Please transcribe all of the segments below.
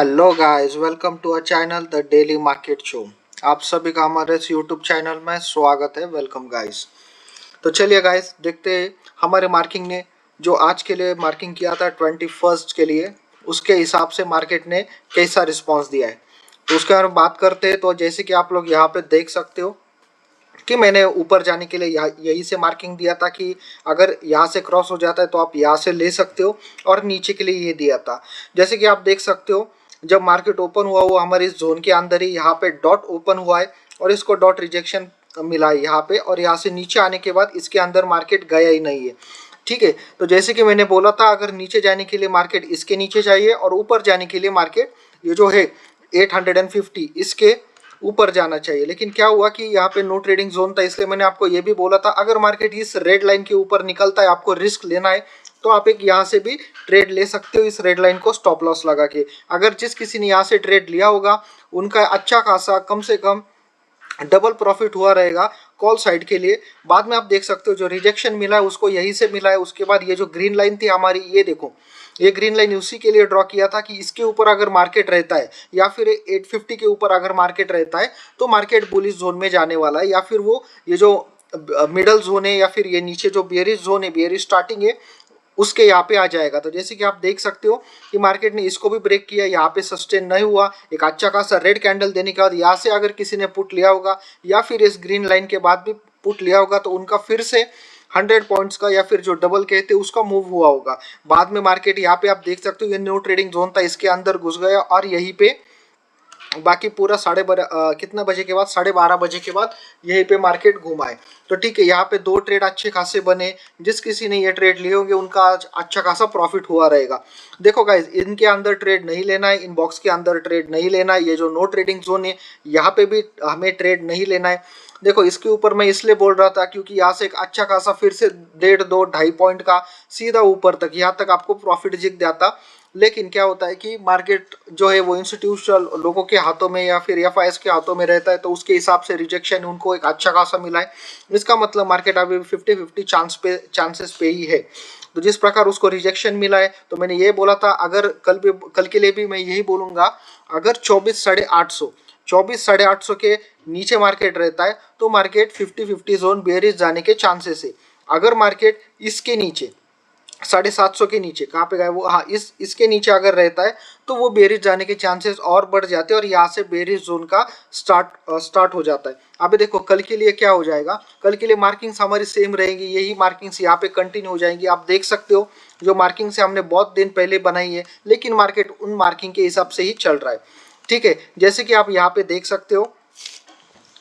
Hello guys, welcome to our channel the daily market show. आप सभी का हमारे इस यूट्यूब चैनल में स्वागत है। Welcome guys. तो चलिए गाइस, देखते हैं हमारे मार्किंग ने जो आज के लिए मार्किंग किया था 21 के लिए, उसके हिसाब से मार्केट ने कैसा रिस्पांस दिया है तो उसके बारे में बात करते हैं। तो जैसे कि आप लोग यहाँ पे देख सकते हो कि मैंने ऊपर जाने के लिए यही से मार्किंग दिया था कि अगर यहाँ से क्रॉस हो जाता है तो आप यहाँ से ले सकते हो, और नीचे के लिए ये दिया था। जैसे कि आप देख सकते हो, जब मार्केट ओपन हुआ वो हमारे इस जोन के अंदर ही यहाँ पे डॉट ओपन हुआ है और इसको डॉट रिजेक्शन मिला है यहाँ पे, और यहाँ से नीचे आने के बाद इसके अंदर मार्केट गया ही नहीं है। ठीक है, तो जैसे कि मैंने बोला था, अगर नीचे जाने के लिए मार्केट इसके नीचे चाहिए और ऊपर जाने के लिए मार्केट ये जो है 850 इसके ऊपर जाना चाहिए। लेकिन क्या हुआ कि यहाँ पे नो ट्रेडिंग जोन था, इसलिए मैंने आपको ये भी बोला था अगर मार्केट इस रेड लाइन के ऊपर निकलता है, आपको रिस्क लेना है तो आप एक यहाँ से भी ट्रेड ले सकते हो इस रेड लाइन को स्टॉप लॉस लगा के। अगर जिस किसी ने यहाँ से ट्रेड लिया होगा उनका अच्छा खासा कम से कम डबल प्रॉफिट हुआ रहेगा कॉल साइड के लिए। बाद में आप देख सकते हो जो रिजेक्शन मिला है उसको यहीं से मिला है। उसके बाद ये जो ग्रीन लाइन थी हमारी, ये देखो, ये ग्रीन लाइन उसी के लिए ड्रॉ किया था कि इसके ऊपर अगर मार्केट रहता है या फिर 850 के ऊपर अगर मार्केट रहता है तो मार्केट बुलिश जोन में जाने वाला है, या फिर वो ये जो मिडल जोन है या फिर ये नीचे जो बेयरिश जोन है, बेयरिश स्टार्टिंग है, उसके यहाँ पे आ जाएगा। तो जैसे कि आप देख सकते हो कि मार्केट ने इसको भी ब्रेक किया, यहाँ पे सस्टेन नहीं हुआ, एक अच्छा खासा रेड कैंडल देने के बाद यहाँ से अगर किसी ने पुट लिया होगा या फिर इस ग्रीन लाइन के बाद भी पुट लिया होगा तो उनका फिर से 100 पॉइंट्स का या फिर जो डबल कहते हैं उसका मूव हुआ होगा। बाद में मार्केट यहाँ पे आप देख सकते हो ये नो ट्रेडिंग जोन था, इसके अंदर घुस गया और यहीं पे बाकी पूरा कितना बजे के बाद 12:30 बजे के बाद यहीं पे मार्केट घूमा है। तो ठीक है, यहाँ पे दो ट्रेड अच्छे खासे बने। जिस किसी ने ये ट्रेड लिए होंगे उनका आज अच्छा खासा प्रॉफिट हुआ रहेगा। देखो गाइज, इनके अंदर ट्रेड नहीं लेना है, इन बॉक्स के अंदर ट्रेड नहीं लेना है, ये जो नो ट्रेडिंग जोन है यहाँ पे भी हमें ट्रेड नहीं लेना है। देखो, इसके ऊपर मैं इसलिए बोल रहा था क्योंकि यहाँ से एक अच्छा खासा फिर से 1.5 2 2.5 पॉइंट का सीधा ऊपर तक यहाँ तक आपको प्रॉफिट दिख जाता। लेकिन क्या होता है कि मार्केट जो है वो इंस्टीट्यूशनल लोगों के हाथों में या फिर एफआईएस के हाथों में रहता है, तो उसके हिसाब से रिजेक्शन उनको एक अच्छा खासा मिला है। इसका मतलब मार्केट अभी 50-50 चांसेस पे ही है। तो जिस प्रकार उसको रिजेक्शन मिला है, तो मैंने ये बोला था अगर कल के लिए भी मैं यही बोलूँगा, अगर 24,800 के नीचे मार्केट रहता है तो मार्केट 50-50 जोन बेयरिश जाने के चांसेस है। अगर मार्केट इसके नीचे 750 के नीचे कहाँ पे गए वो, हाँ, इसके नीचे अगर रहता है तो वो बेरिश जाने के चांसेस और बढ़ जाते हैं और यहाँ से बेरिश जोन का स्टार्ट हो जाता है। अभी देखो कल के लिए क्या हो जाएगा, कल के लिए मार्किंग्स हमारी सेम रहेंगी, यही मार्किंग्स यहाँ पे कंटिन्यू हो जाएंगी। आप देख सकते हो जो मार्किंग्स है हमने बहुत दिन पहले बनाई है, लेकिन मार्केट उन मार्किंग के हिसाब से ही चल रहा है। ठीक है, जैसे कि आप यहाँ पे देख सकते हो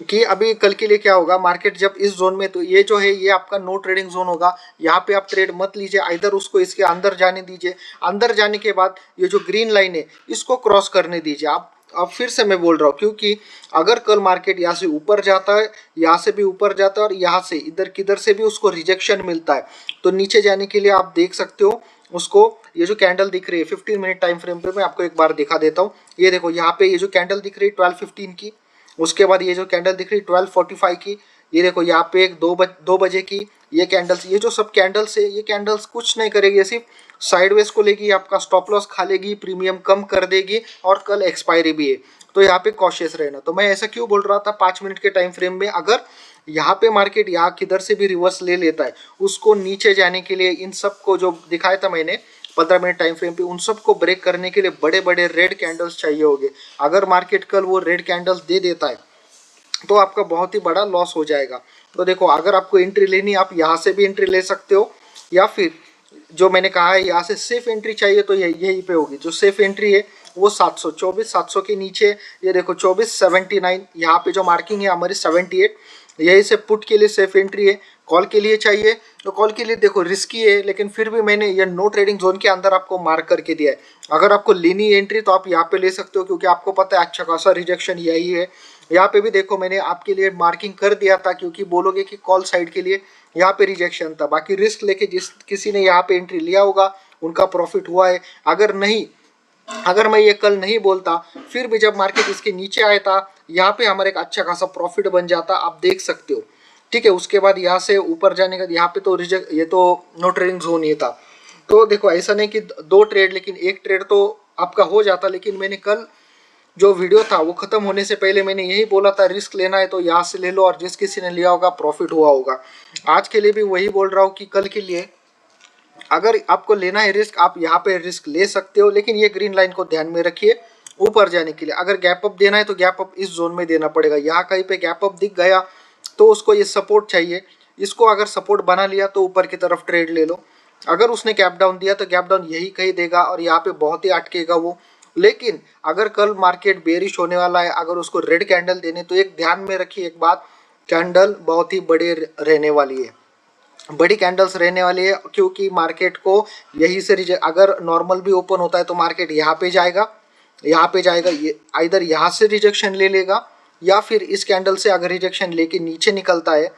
कि अभी कल के लिए क्या होगा, मार्केट जब इस जोन में, तो ये जो है ये आपका नो ट्रेडिंग जोन होगा। यहाँ पे आप ट्रेड मत लीजिए, इधर उसको इसके अंदर जाने दीजिए। अंदर जाने के बाद ये जो ग्रीन लाइन है इसको क्रॉस करने दीजिए। आप अब फिर से मैं बोल रहा हूँ, क्योंकि अगर कल मार्केट यहाँ से ऊपर जाता है, यहाँ से भी ऊपर जाता है और यहाँ से इधर किधर से भी उसको रिजेक्शन मिलता है, तो नीचे जाने के लिए आप देख सकते हो उसको, ये जो कैंडल दिख रही है 15 मिनट टाइम फ्रेम पे, मैं आपको एक बार दिखा देता हूँ। ये देखो यहाँ पे ये जो कैंडल दिख रही है 12:15 की, उसके बाद ये जो कैंडल दिख रही है 12:45 की, ये देखो यहाँ पे एक 2 बजे की ये कैंडल्स, ये जो सब कैंडल्स है ये कैंडल्स कुछ नहीं करेगी, सिर्फ साइडवेज को लेगी, आपका स्टॉप लॉस खा लेगी, प्रीमियम कम कर देगी और कल एक्सपायरी भी है। तो यहाँ पे कॉशियस रहना। तो मैं ऐसा क्यों बोल रहा था, 5 मिनट के टाइम फ्रेम में अगर यहाँ पे मार्केट यहाँ किधर से भी रिवर्स ले लेता है, उसको नीचे जाने के लिए इन सब को जो दिखाया था मैंने 15 मिनट टाइम फ्रेम पे, उन सबको ब्रेक करने के लिए बड़े बड़े रेड कैंडल्स चाहिए होंगे। अगर मार्केट कल वो रेड कैंडल्स दे देता है तो आपका बहुत ही बड़ा लॉस हो जाएगा। तो देखो, अगर आपको एंट्री लेनी, आप यहाँ से भी एंट्री ले सकते हो, या फिर जो मैंने कहा है यहाँ से सेफ एंट्री चाहिए तो यही पे होगी। जो सेफ एंट्री है वो 24,700 के नीचे, ये देखो 24,79, यहाँ पे जो मार्किंग है हमारी 78, यही से पुट के लिए सेफ एंट्री है। कॉल के लिए चाहिए तो कॉल के लिए देखो रिस्की है, लेकिन फिर भी मैंने ये नो ट्रेडिंग जोन के अंदर आपको मार्क करके दिया है। अगर आपको लेनी है एंट्री तो आप यहाँ पे ले सकते हो, क्योंकि आपको पता है अच्छा खासा रिजेक्शन यही है। यहाँ पे भी देखो मैंने आपके लिए मार्किंग कर दिया था, क्योंकि बोलोगे कि कॉल साइड के लिए यहाँ पे रिजेक्शन था। बाकी रिस्क लेके जिस किसी ने यहाँ पे एंट्री लिया होगा उनका प्रॉफिट हुआ है। अगर मैं ये कल नहीं बोलता, फिर भी जब मार्केट इसके नीचे आया था यहाँ पे हमारा एक अच्छा खासा प्रॉफिट बन जाता, आप देख सकते हो। ठीक है, उसके बाद यहाँ से ऊपर जाने का, यहाँ पे तो ये तो नो ट्रेडिंग जोन ही था। तो देखो ऐसा नहीं कि दो ट्रेड, लेकिन एक ट्रेड तो आपका हो जाता। लेकिन मैंने कल जो वीडियो था वो खत्म होने से पहले मैंने यही बोला था, रिस्क लेना है तो यहाँ से ले लो, और जिस किसी ने लिया होगा प्रॉफिट हुआ होगा। आज के लिए भी वही बोल रहा हूँ कि कल के लिए अगर आपको लेना है रिस्क, आप यहाँ पे रिस्क ले सकते हो, लेकिन ये ग्रीन लाइन को ध्यान में रखिए। ऊपर जाने के लिए अगर गैप अप देना है तो गैप अप इस जोन में देना पड़ेगा। यहाँ कहीं पे गैप अप दिख गया तो उसको ये सपोर्ट चाहिए, इसको अगर सपोर्ट बना लिया तो ऊपर की तरफ ट्रेड ले लो। अगर उसने गैप डाउन दिया तो गैप डाउन यही कहीं देगा और यहाँ पे बहुत ही अटकेगा वो। लेकिन अगर कल मार्केट बेरिश होने वाला है, अगर उसको रेड कैंडल देने, तो एक ध्यान में रखिए एक बात, कैंडल बहुत ही बड़ी रहने वाली है, बड़ी कैंडल्स रहने वाली है। क्योंकि मार्केट को यही से अगर नॉर्मल भी ओपन होता है तो मार्केट यहाँ पे जाएगा, ये इधर यहाँ से रिजेक्शन ले लेगा, या फिर इस कैंडल से अगर रिजेक्शन लेके नीचे निकलता है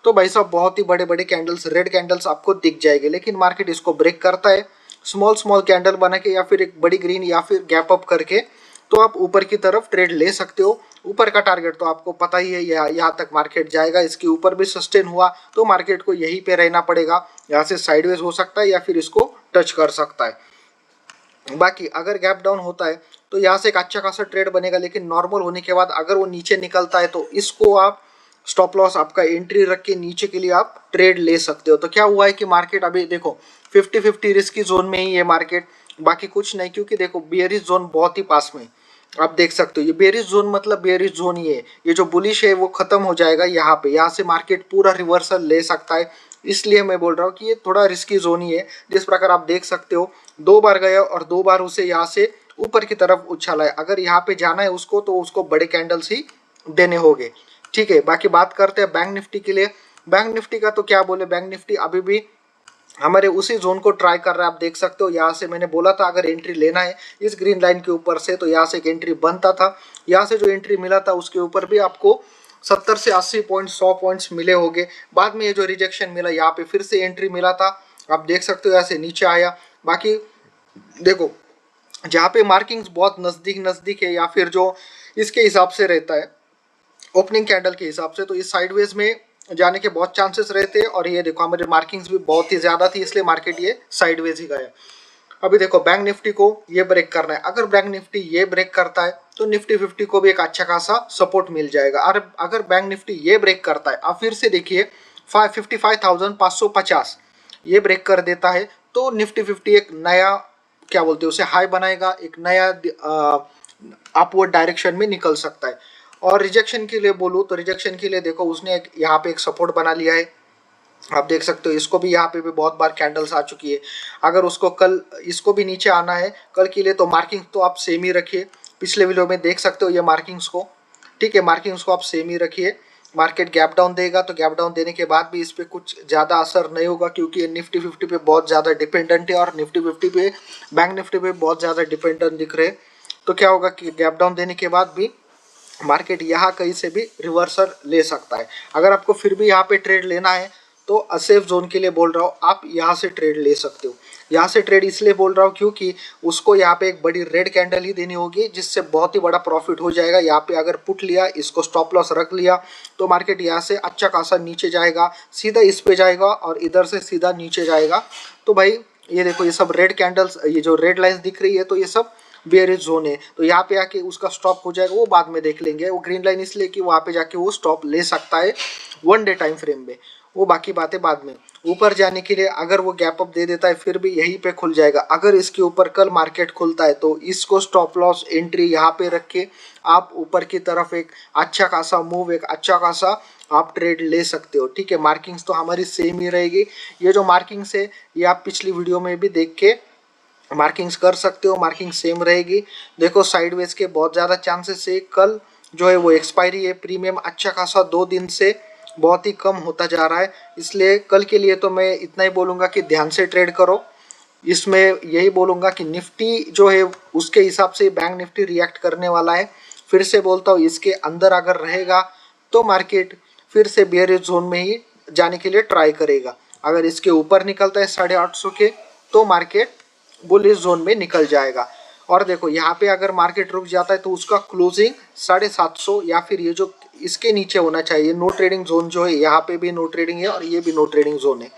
तो भाई साहब बहुत ही बड़े बड़े कैंडल्स, रेड कैंडल्स आपको दिख जाएंगे। लेकिन मार्केट इसको ब्रेक करता है स्मॉल स्मॉल कैंडल बना के, या फिर एक बड़ी ग्रीन, या फिर गैप अप करके, तो आप ऊपर की तरफ ट्रेड ले सकते हो। ऊपर का टारगेट तो आपको पता ही है, यहाँ तक मार्केट जाएगा। इसके ऊपर भी सस्टेन हुआ तो मार्केट को यहीं पे रहना पड़ेगा, यहाँ से साइडवेज हो सकता है या फिर इसको टच कर सकता है। बाकी अगर गैप डाउन होता है तो यहाँ से एक अच्छा खासा ट्रेड बनेगा, लेकिन नॉर्मल होने के बाद अगर वो नीचे निकलता है तो इसको आप स्टॉप लॉस आपका एंट्री रख के नीचे के लिए आप ट्रेड ले सकते हो। तो क्या हुआ है कि मार्केट अभी देखो 50-50 रिस्क की जोन में ही है मार्केट, बाकी कुछ नहीं। क्योंकि देखो बेयरिश जोन बहुत ही पास में, आप देख सकते हो ये बेयरिश जोन, मतलब बेयरिश जोन ही है। ये जो बुलिश है वो खत्म हो जाएगा यहाँ पे, यहाँ से मार्केट पूरा रिवर्सल ले सकता है। इसलिए मैं बोल रहा हूँ कि ये थोड़ा रिस्की जोन ही है। जिस प्रकार आप देख सकते हो 2 बार गया और 2 बार उसे यहाँ से ऊपर की तरफ उछाला है। अगर यहाँ पे जाना है उसको तो उसको बड़े कैंडल्स ही देने होंगे, ठीक है। बाकी बात करते हैं बैंक निफ्टी के लिए। बैंक निफ्टी का तो क्या बोले, बैंक निफ्टी अभी भी हमारे उसी जोन को ट्राई कर रहा है। आप देख सकते हो यहाँ से मैंने बोला था अगर एंट्री लेना है इस ग्रीन लाइन के ऊपर से, तो यहाँ से एक एंट्री बनता था। यहाँ से जो एंट्री मिला था उसके ऊपर भी आपको 70 से 80 पॉइंट 100 पॉइंट्स मिले होंगे। बाद में ये जो रिजेक्शन मिला यहाँ पे फिर से एंट्री मिला था, आप देख सकते हो यहाँ से नीचे आया। बाकी देखो जहाँ पे मार्किंग्स बहुत नज़दीक है, या फिर जो इसके हिसाब से रहता है ओपनिंग कैंडल के हिसाब से, तो इस साइडवेज में जाने के बहुत चांसेस रहते हैं। और ये देखो हमारे मार्किंग्स भी बहुत ही ज़्यादा थी, इसलिए मार्केट ये साइडवेज ही गया। अभी देखो बैंक निफ्टी को ये ब्रेक करना है। अगर बैंक निफ्टी ये ब्रेक करता है तो निफ्टी 50 को भी एक अच्छा खासा सपोर्ट मिल जाएगा। और अगर बैंक निफ्टी ये ब्रेक करता है, आप फिर से देखिए 55,550 ये ब्रेक कर देता है तो निफ्टी 50 एक नया क्या बोलते हैं उसे हाई बनाएगा, एक नया अपवर्ड डायरेक्शन में निकल सकता है। और रिजेक्शन के लिए बोलूँ तो रिजेक्शन के लिए देखो उसने यहाँ पे एक सपोर्ट बना लिया है, आप देख सकते हो। इसको भी यहाँ पे भी बहुत बार कैंडल्स आ चुकी है। अगर उसको कल इसको भी नीचे आना है कल के लिए तो मार्किंग तो आप सेम ही रखिए। पिछले वीडियो में देख सकते हो ये मार्किंग्स को, ठीक है, मार्किंग्स को आप सेम ही रखिए। मार्केट गैप डाउन देगा तो गैप डाउन देने के बाद भी इस पर कुछ ज़्यादा असर नहीं होगा, क्योंकि निफ्टी 50 पे बहुत ज़्यादा डिपेंडेंट है और निफ्टी 50 पे बैंक निफ्टी पे बहुत ज़्यादा डिपेंडेंट दिख रहे हैं। तो क्या होगा कि गैप डाउन देने के बाद भी मार्केट यहाँ कहीं से भी रिवर्सल ले सकता है। अगर आपको फिर भी यहाँ पे ट्रेड लेना है तो असेफ जोन के लिए बोल रहा हूँ, आप यहाँ से ट्रेड ले सकते हो। यहाँ से ट्रेड इसलिए बोल रहा हूँ क्योंकि उसको यहाँ पे एक बड़ी रेड कैंडल ही देनी होगी, जिससे बहुत ही बड़ा प्रॉफिट हो जाएगा। यहाँ पे अगर पुट लिया, इसको स्टॉप लॉस रख लिया तो मार्केट यहाँ से अच्छा खासा नीचे जाएगा, सीधा इस पे जाएगा और इधर से सीधा नीचे जाएगा। तो भाई ये देखो ये सब रेड कैंडल्स, ये जो रेड लाइन्स दिख रही है तो ये सब बेयरिश जोन है। तो यहाँ पे आके उसका स्टॉप हो जाएगा, वो बाद में देख लेंगे। वो ग्रीन लाइन इसलिए कि वहाँ पे जाके वो स्टॉप ले सकता है 1 डे टाइम फ्रेम में, वो बाकी बातें बाद में। ऊपर जाने के लिए अगर वो गैप अप दे देता है फिर भी यहीं पे खुल जाएगा। अगर इसके ऊपर कल मार्केट खुलता है तो इसको स्टॉप लॉस एंट्री यहाँ पे रख के आप ऊपर की तरफ एक अच्छा खासा मूव, एक अच्छा खासा आप ट्रेड ले सकते हो, ठीक है। मार्किंग्स तो हमारी सेम ही रहेगी। ये जो मार्किंग्स है ये आप पिछली वीडियो में भी देख के मार्किंग्स कर सकते हो, मार्किंग सेम रहेगी। देखो साइडवेज के बहुत ज़्यादा चांसेस है। कल जो है वो एक्सपायरी है, प्रीमियम अच्छा खासा 2 दिन से बहुत ही कम होता जा रहा है। इसलिए कल के लिए तो मैं इतना ही बोलूँगा कि ध्यान से ट्रेड करो। इसमें यही बोलूँगा कि निफ्टी जो है उसके हिसाब से बैंक निफ्टी रिएक्ट करने वाला है। फिर से बोलता हूँ इसके अंदर अगर रहेगा तो मार्केट फिर से बेयरिश जोन में ही जाने के लिए ट्राई करेगा। अगर इसके ऊपर निकलता है 850 के तो मार्केट बुलिश जोन में निकल जाएगा। और देखो यहाँ पे अगर मार्केट रुक जाता है तो उसका क्लोजिंग 750 या फिर ये जो इसके नीचे होना चाहिए। नो ट्रेडिंग जोन जो है यहाँ पे भी नो ट्रेडिंग है और ये भी नो ट्रेडिंग जोन है।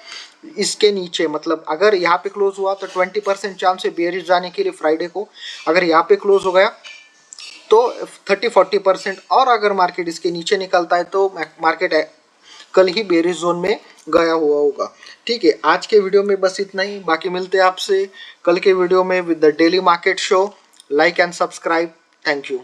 इसके नीचे, मतलब अगर यहाँ पे क्लोज हुआ तो 20% चांस है बेयरिश जाने के लिए फ्राइडे को। अगर यहाँ पे क्लोज हो गया तो 30-40%, और अगर मार्केट इसके नीचे निकलता है तो मार्केट कल ही बेयरिश जोन में गया हुआ होगा। ठीक है, आज के वीडियो में बस इतना ही, बाकी मिलते हैं आपसे कल के वीडियो में with the daily market show. Like and subscribe. Thank you.